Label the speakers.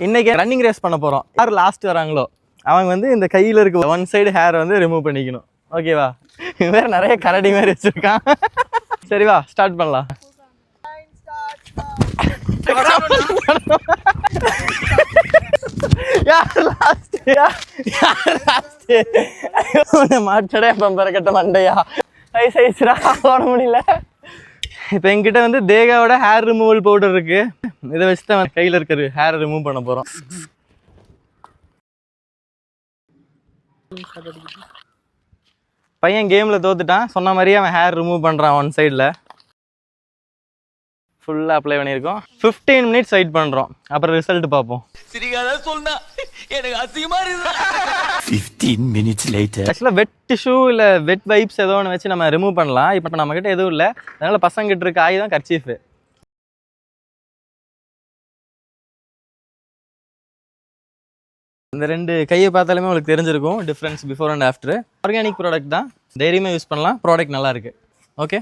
Speaker 1: இன்னைக்கு running race பண்ண போகிறோம். யார் லாஸ்ட் வராங்களோ அவங்க வந்து இந்த கையில் இருக்க ஒன் சைடு ஹேர் வந்து ரிமூவ் பண்ணிக்கணும். ஓகேவா? வேறு நிறைய கரடி மாதிரி வச்சுருக்கான். சரிவா, ஸ்டார்ட் பண்ணலாம். மாட்டடே பம்பர கட்ட மண்டையா சைஸ்ரா போட முடியல. இப்போ என்கிட்ட வந்து தேகாவோட ஹேர் ரிமூவல் பவுடர் இருக்கு. இதை வச்சு தான் கையில் இருக்கிற ஹேர் ரிமூவ் பண்ண போகிறோம். பையன் கேமில் தோத்துட்டான். சொன்ன மாதிரியே அவன் ஹேர் ரிமூவ் பண்ணுறான். ஒன் சைடில் ஃபுல்லாக அப்ளை பண்ணியிருக்கோம். 15 மினிட்ஸ் வெயிட் பண்ணுறோம். அப்புறம் ரிசல்ட் பார்ப்போம்.
Speaker 2: 15 minutes later.
Speaker 1: ஆக்சுவலாக வெட் டிஷ்யூ இல்லை வெட் வைப்ஸ் ஏதோ ஒன்று வச்சு நம்ம ரிமூவ் பண்ணலாம். இப்போ நம்மக்கிட்ட எதுவும் இல்லை. அதனால் பசங்கிட்ட இருக்க ஆயுதம் கர்ச்சீஃபு. இந்த 2 கையை பார்த்தாலுமே உங்களுக்கு தெரிஞ்சிருக்கும் difference before and after. Organic product தான், தைரியமாக யூஸ் பண்ணலாம். ப்ராடக்ட் நல்லா இருக்குது. ஓகே.